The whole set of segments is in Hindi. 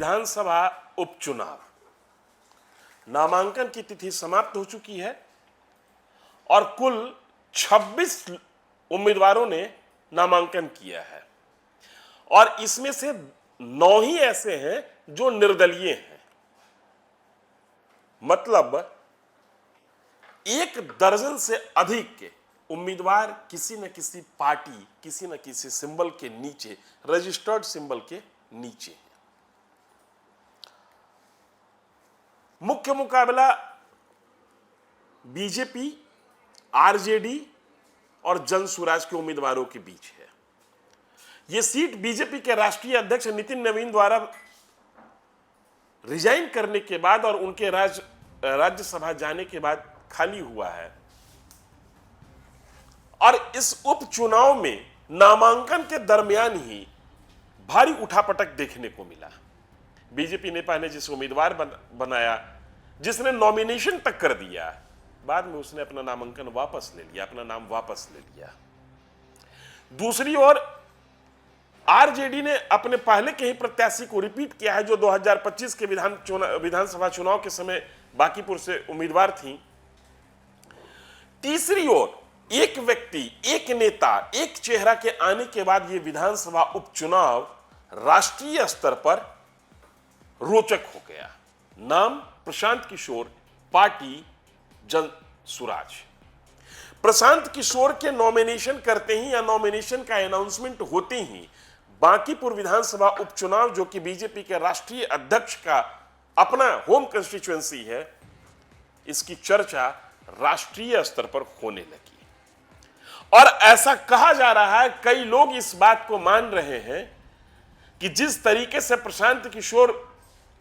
विधानसभा उपचुनाव नामांकन की तिथि समाप्त हो चुकी है और कुल 26 उम्मीदवारों ने नामांकन किया है और इसमें से 9 ही ऐसे हैं जो निर्दलीय हैं। मतलब 1 दर्जन से अधिक के उम्मीदवार किसी न किसी पार्टी, किसी न किसी सिंबल के नीचे, रजिस्टर्ड सिंबल के नीचे है। मुख्य मुकाबला बीजेपी, आरजेडी और जनसुराज के उम्मीदवारों के बीच है। यह सीट बीजेपी के राष्ट्रीय अध्यक्ष नितिन नवीन द्वारा रिजाइन करने के बाद और उनके राज्यसभा जाने के बाद खाली हुआ है और इस उपचुनाव में नामांकन के दरमियान ही भारी उठापटक देखने को मिला। बीजेपी नेता ने जिस उम्मीदवार बनाया, जिसने नॉमिनेशन तक कर दिया, बाद में उसने अपना नामांकन वापस ले लिया, अपना नाम वापस ले लिया। दूसरी ओर आरजेडी ने अपने पहले के ही प्रत्याशी को रिपीट किया है जो 2025 के विधानसभा चुनाव के समय बांकीपुर से उम्मीदवार थी। तीसरी ओर एक व्यक्ति, एक नेता, एक चेहरा के आने के बाद यह विधानसभा उपचुनाव राष्ट्रीय स्तर पर रोचक हो गया। नाम प्रशांत किशोर, पार्टी जनसुराज। प्रशांत किशोर के नॉमिनेशन करते ही या नॉमिनेशन का अनाउंसमेंट होते ही बांकीपुर विधानसभा उपचुनाव, जो कि बीजेपी के राष्ट्रीय अध्यक्ष का अपना होम कंस्टिट्यूएंसी है, इसकी चर्चा राष्ट्रीय स्तर पर होने लगी और ऐसा कहा जा रहा है, कई लोग इस बात को मान रहे हैं कि जिस तरीके से प्रशांत किशोर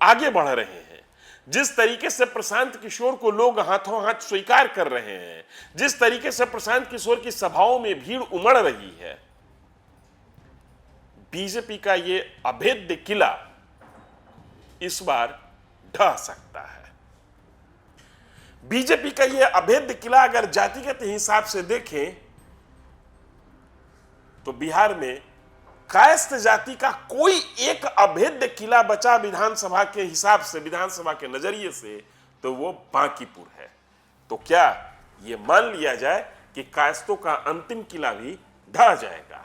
आगे बढ़ रहे हैं, जिस तरीके से प्रशांत किशोर को लोग हाथों हाथ स्वीकार कर रहे हैं, जिस तरीके से प्रशांत किशोर की सभाओं में भीड़ उमड़ रही है, बीजेपी का यह अभेद्य किला इस बार ढह सकता है। बीजेपी का यह अभेद्य किला अगर जातिगत हिसाब से देखें तो बिहार में कायस्थ जाति का कोई एक अभेद्य किला बचा विधानसभा के हिसाब से, विधानसभा के नजरिए से, तो वो बांकीपुर है। तो क्या ये मान लिया जाए कि कायस्थों का अंतिम किला भी ढह जाएगा?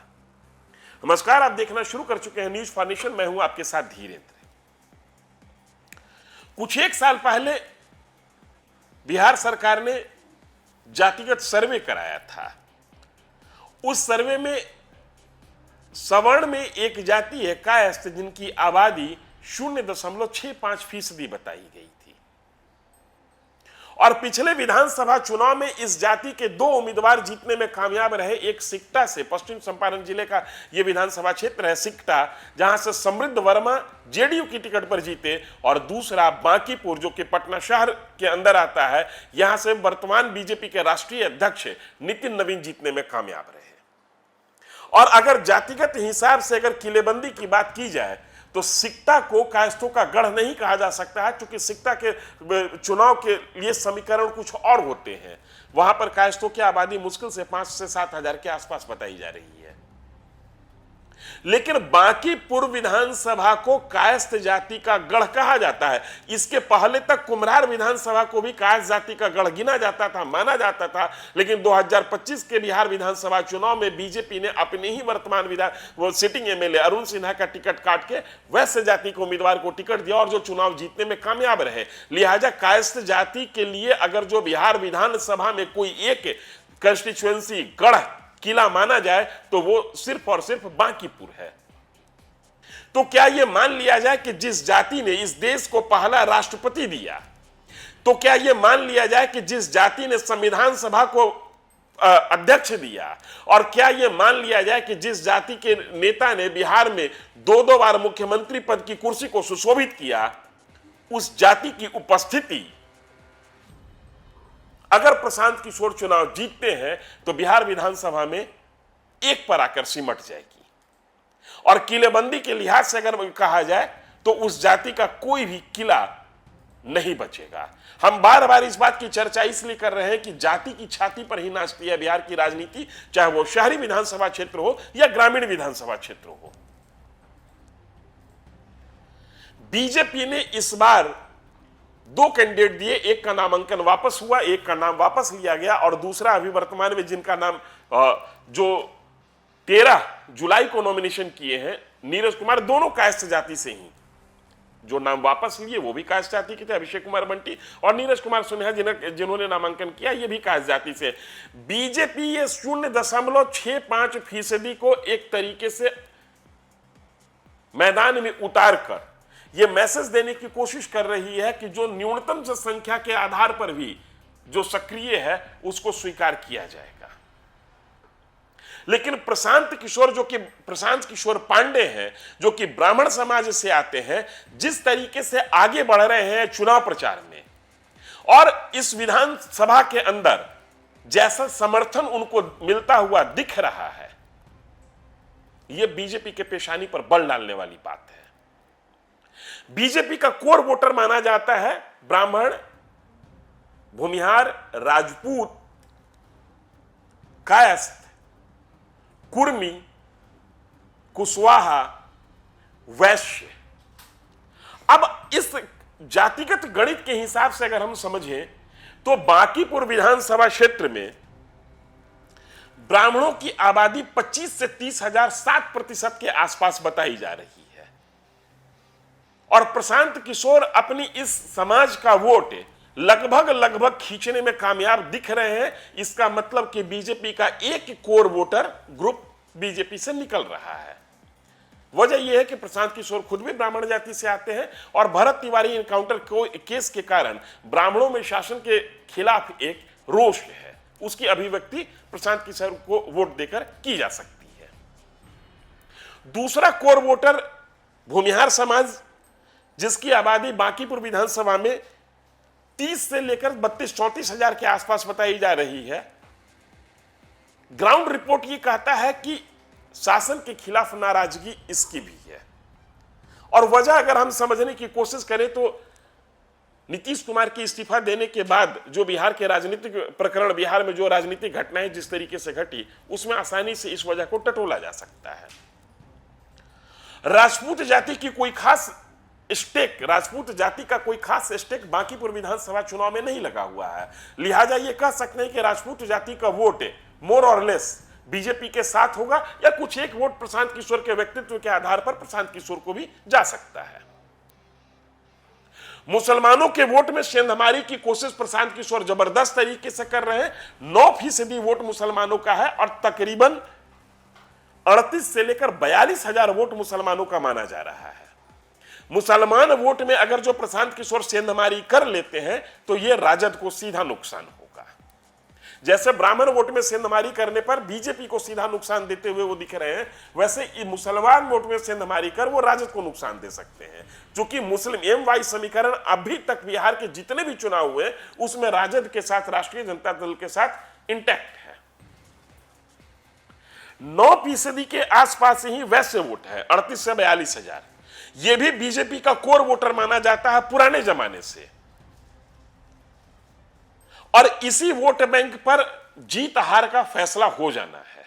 नमस्कार, आप देखना शुरू कर चुके हैं न्यूज फॉर नेशन। मैं हूं आपके साथ धीरेन्द्र। कुछ एक साल पहले बिहार सरकार ने जातिगत सर्वे कराया था। उस सर्वे में सवर्ण में एक जाति है कायस्थ, जिनकी आबादी 0.65% बताई गई थी और पिछले विधानसभा चुनाव में इस जाति के 2 उम्मीदवार जीतने में कामयाब रहे। एक सिकटा से, पश्चिम चंपारण जिले का यह विधानसभा क्षेत्र है सिकटा, जहां से समृद्ध वर्मा जेडीयू की टिकट पर जीते, और दूसरा बांकीपुर जो कि पटना शहर के अंदर आता है, यहां से वर्तमान बीजेपी के राष्ट्रीय अध्यक्ष नितिन नवीन जीतने में कामयाब रहे। और अगर जातिगत हिसाब से अगर किलेबंदी की बात की जाए तो सिकटा को कायस्थों का गढ़ नहीं कहा जा सकता है, क्योंकि सिकटा के चुनाव के लिए समीकरण कुछ और होते हैं। वहां पर कायस्थों की आबादी मुश्किल से 5 से 7 हजार के आसपास बताई जा रही है। लेकिन बांकीपुर विधानसभा को कायस्थ जाति का गढ़ कहा जाता है। इसके पहले तक कुम्हरार विधानसभा को भी कायस्थ जाति का गढ़ गिना जाता था, माना जाता था। लेकिन 2025 के बिहार विधानसभा चुनाव में बीजेपी ने अपने ही वर्तमान सिटिंग एमएलए अरुण सिन्हा का टिकट काट के वैश्य जाति के उम्मीदवार को टिकट दिया और जो चुनाव जीतने में कामयाब रहे। लिहाजा कायस्थ जाति के लिए अगर जो बिहार विधानसभा में कोई एक कंस्टिट्यूएंसी गढ़ किला माना जाए तो वो सिर्फ और सिर्फ बांकीपुर है। तो क्या यह मान लिया जाए कि जिस जाति ने इस देश को पहला राष्ट्रपति दिया, तो क्या यह मान लिया जाए कि जिस जाति ने संविधान सभा को अध्यक्ष दिया, और क्या यह मान लिया जाए कि जिस जाति के नेता ने बिहार में 2 बार मुख्यमंत्री पद की कुर्सी को सुशोभित किया, उस जाति की उपस्थिति अगर प्रशांत किशोर चुनाव जीतते हैं तो बिहार विधानसभा में एक पर आकर सिमट जाएगी। और किलेबंदी के लिहाज से अगर कहा जाए तो उस जाति का कोई भी किला नहीं बचेगा। हम बार बार इस बात की चर्चा इसलिए कर रहे हैं कि जाति की छाती पर ही नाचती है बिहार की राजनीति, चाहे वो शहरी विधानसभा क्षेत्र हो या ग्रामीण विधानसभा क्षेत्र हो। बीजेपी ने इस बार दो कैंडिडेट दिए, एक का नामांकन वापस हुआ, एक का नाम वापस लिया गया, और दूसरा अभी वर्तमान में जिनका नाम जो 13 जुलाई को नॉमिनेशन किए हैं, नीरज कुमार, दोनों कायस्थ जाति से ही। जो नाम वापस लिए वो भी कायस्थ जाति के थे, अभिषेक कुमार बंटी, और नीरज कुमार सिन्हा जिन्होंने नामांकन किया ये भी कायस्थ जाति से। बीजेपी ये 0.65% को एक तरीके से मैदान में उतारकर ये मैसेज देने की कोशिश कर रही है कि जो न्यूनतम जनसंख्या के आधार पर भी जो सक्रिय है उसको स्वीकार किया जाएगा। लेकिन प्रशांत किशोर पांडे हैं, जो कि ब्राह्मण समाज से आते हैं, जिस तरीके से आगे बढ़ रहे हैं चुनाव प्रचार में, और इस विधानसभा के अंदर जैसा समर्थन उनको मिलता हुआ दिख रहा है, यह बीजेपी के पेशानी पर बल डालने वाली बात है। बीजेपी का कोर वोटर माना जाता है ब्राह्मण, भूमिहार, राजपूत, कायस्थ, कुर्मी, कुशवाहा, वैश्य। अब इस जातिगत गणित के हिसाब से अगर हम समझें तो बांकीपुर विधानसभा क्षेत्र में ब्राह्मणों की आबादी 25 से 30 हजार, 7% के आसपास बताई जा रही है, और प्रशांत किशोर अपनी इस समाज का वोट लगभग खींचने में कामयाब दिख रहे हैं। इसका मतलब कि बीजेपी का एक कोर वोटर ग्रुप बीजेपी से निकल रहा है। वजह यह है कि प्रशांत किशोर खुद भी ब्राह्मण जाति से आते हैं, और भरत तिवारी इनकाउंटर केस के कारण ब्राह्मणों में शासन के खिलाफ एक रोष है, उसकी अभिव्यक्ति प्रशांत किशोर को वोट देकर की जा सकती है। दूसरा कोर वोटर भूमिहार समाज, जिसकी आबादी बांकीपुर विधानसभा में 30 से लेकर 32-34 हजार के आसपास बताई जा रही है। ग्राउंड रिपोर्ट ये कहता है कि शासन के खिलाफ नाराजगी इसकी भी है, और वजह अगर हम समझने की कोशिश करें तो नीतीश कुमार की इस्तीफा देने के बाद जो बिहार के राजनीतिक प्रकरण, बिहार में जो राजनीतिक घटनाएं जिस तरीके से घटी, उसमें आसानी से इस वजह को टटोला जा सकता है। राजपूत जाति की कोई खास स्टेक, राजपूत जाति का कोई खास स्टेक बांकीपुर विधानसभा चुनाव में नहीं लगा हुआ है। लिहाजा यह कह सकते हैं कि राजपूत जाति का वोट मोर और लेस बीजेपी के साथ होगा, या कुछ एक वोट प्रशांत किशोर के व्यक्तित्व के आधार पर प्रशांत किशोर को भी जा सकता है। मुसलमानों के वोट में सेंधमारी की कोशिश प्रशांत किशोर जबरदस्त तरीके से कर रहे हैं। 9% वोट मुसलमानों का है, और तकरीबन 38 से लेकर 42 हजार वोट मुसलमानों का माना जा रहा है। मुसलमान वोट में अगर जो प्रशांत किशोर सेंधमारी कर लेते हैं तो यह राजद को सीधा नुकसान होगा। जैसे ब्राह्मण वोट में सेंधमारी करने पर बीजेपी को सीधा नुकसान देते हुए वो दिख रहे हैं, वैसे मुसलमान वोट में सेंधमारी कर वो राजद को नुकसान दे सकते हैं। क्योंकि मुस्लिम एम वाई समीकरण अभी तक बिहार के जितने भी चुनाव हुए उसमें राजद के साथ, राष्ट्रीय जनता दल के साथ इंटैक्ट है। 9% के आसपास ही वैश्य वोट है, 38 से 42 हजार। यह भी बीजेपी का कोर वोटर माना जाता है पुराने जमाने से, और इसी वोट बैंक पर जीत हार का फैसला हो जाना है।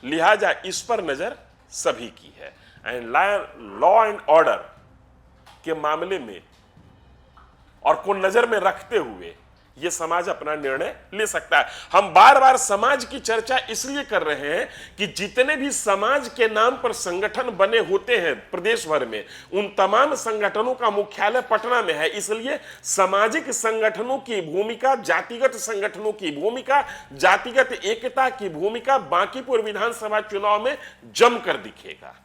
लिहाजा इस पर नजर सभी की है, एंड लॉ एंड ऑर्डर के मामले में और को नजर में रखते हुए यह समाज अपना निर्णय ले सकता है। हम बार बार समाज की चर्चा इसलिए कर रहे हैं कि जितने भी समाज के नाम पर संगठन बने होते हैं प्रदेश भर में, उन तमाम संगठनों का मुख्यालय पटना में है। इसलिए सामाजिक संगठनों की भूमिका, जातिगत संगठनों की भूमिका, जातिगत एकता की भूमिका बांकीपुर विधानसभा चुनाव में जमकर दिखेगा।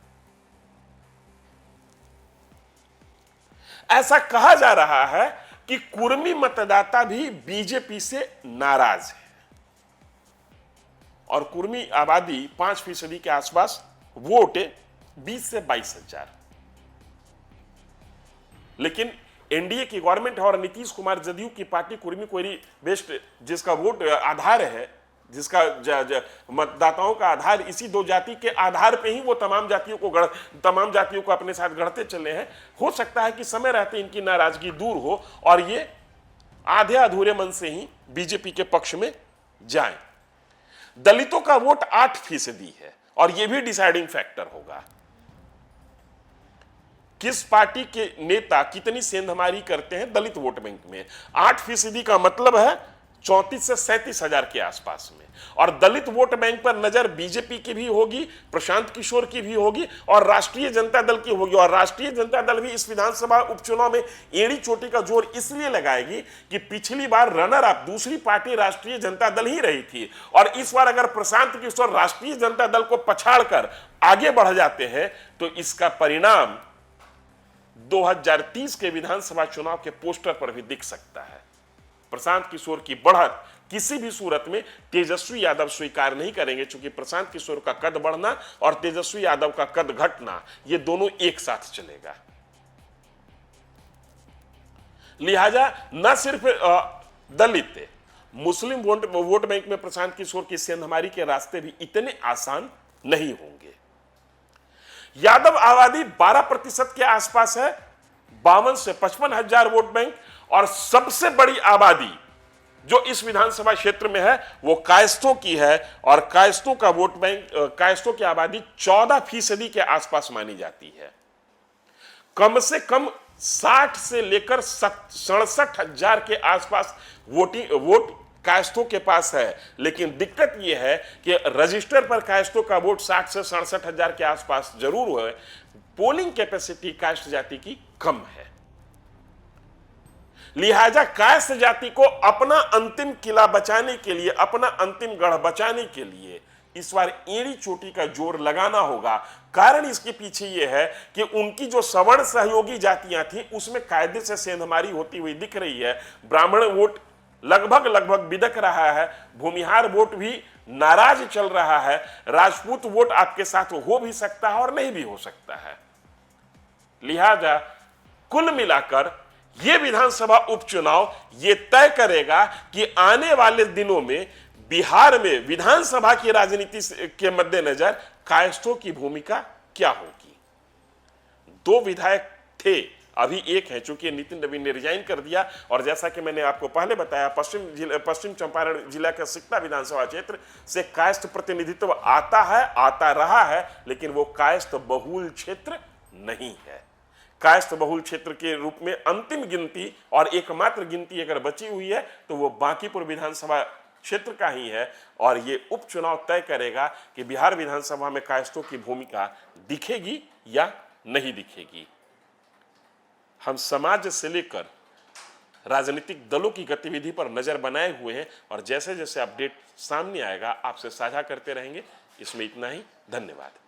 ऐसा कहा जा रहा है कि कुर्मी मतदाता भी बीजेपी से नाराज है, और कुर्मी आबादी 5% के आसपास वोट 20 से 22 हजार। लेकिन एनडीए की गवर्नमेंट और नीतीश कुमार जदयू की पार्टी कुर्मी कोयरी बेस्ड, जिसका वोट आधार है, जिसका मतदाताओं का आधार इसी दो जाति के आधार पे ही वो तमाम जातियों को अपने साथ गढ़ते चले हैं। हो सकता है कि समय रहते इनकी नाराजगी दूर हो और ये आधे अधूरे मन से ही बीजेपी के पक्ष में जाएं। दलितों का वोट 8% है, और यह भी डिसाइडिंग फैक्टर होगा। किस पार्टी के नेता कितनी सेंधमारी करते हैं दलित वोट बैंक में। 8% का मतलब है 34 से 37 हजार के आसपास में। और दलित वोट बैंक पर नजर बीजेपी की भी होगी, प्रशांत किशोर की भी होगी और राष्ट्रीय जनता दल की होगी। और राष्ट्रीय जनता दल भी इस विधानसभा उपचुनाव में एड़ी चोटी का जोर इसलिए लगाएगी कि पिछली बार रनर अप दूसरी पार्टी राष्ट्रीय जनता दल ही रही थी, और इस बार अगर प्रशांत किशोर राष्ट्रीय जनता दल को पछाड़कर आगे बढ़ जाते हैं तो इसका परिणाम 2030 के विधानसभा चुनाव के पोस्टर पर भी दिख सकता है। प्रशांत किशोर की बढ़त किसी भी सूरत में तेजस्वी यादव स्वीकार नहीं करेंगे, क्योंकि प्रशांत किशोर का कद बढ़ना और तेजस्वी यादव का कद घटना ये दोनों एक साथ चलेगा। लिहाजा न सिर्फ दलित मुस्लिम वोट बैंक में प्रशांत किशोर की सेंधमारी के रास्ते भी इतने आसान नहीं होंगे। यादव आबादी 12% के आसपास है, 52 से 55 हजार वोट बैंक, और सबसे बड़ी आबादी जो इस विधानसभा क्षेत्र में है वो कायस्थों की है, और कायस्थों का वोट बैंक, कायस्थों की आबादी 14% के आसपास मानी जाती है। कम से कम 60 से लेकर 67 हजार के आसपास वोट कायस्थों के पास है। लेकिन दिक्कत यह है कि रजिस्टर पर कायस्थों का वोट 60 से 67 हजार के आसपास जरूर है, पोलिंग कैपेसिटी कायस्थ जाति की कम है। लिहाजा कायस्थ जाति को अपना अंतिम किला बचाने के लिए, अपना अंतिम गढ़ बचाने के लिए इस बार एड़ी चोटी का जोर लगाना होगा। कारण इसके पीछे यह है कि उनकी जो सवर्ण सहयोगी जातियां थी उसमें कायदे से सेंधमारी होती हुई दिख रही है। ब्राह्मण वोट लगभग बिदक रहा है, भूमिहार वोट भी नाराज चल रहा है, राजपूत वोट आपके साथ हो भी सकता है और नहीं भी हो सकता है। लिहाजा कुल मिलाकर यह विधानसभा उपचुनाव यह तय करेगा कि आने वाले दिनों में बिहार में विधानसभा की राजनीति के मद्देनजर कायस्थों की भूमिका क्या होगी। 2 विधायक थे, अभी एक है, चूंकि नितिन नवीन ने रिजाइन कर दिया। और जैसा कि मैंने आपको पहले बताया, पश्चिम चंपारण जिला का सिकटा विधानसभा क्षेत्र से कायस्थ प्रतिनिधित्व आता है, आता रहा है, लेकिन वो कायस्थ बहुल क्षेत्र नहीं है। कायस्थ बहुल क्षेत्र के रूप में अंतिम गिनती और एकमात्र गिनती अगर बची हुई है तो वो बांकीपुर विधानसभा क्षेत्र का ही है। और ये उपचुनाव तय करेगा कि बिहार विधानसभा में कायस्थों की भूमिका दिखेगी या नहीं दिखेगी। हम समाज से लेकर राजनीतिक दलों की गतिविधि पर नजर बनाए हुए हैं, और जैसे जैसे अपडेट सामने आएगा आपसे साझा करते रहेंगे। इसमें इतना ही, धन्यवाद।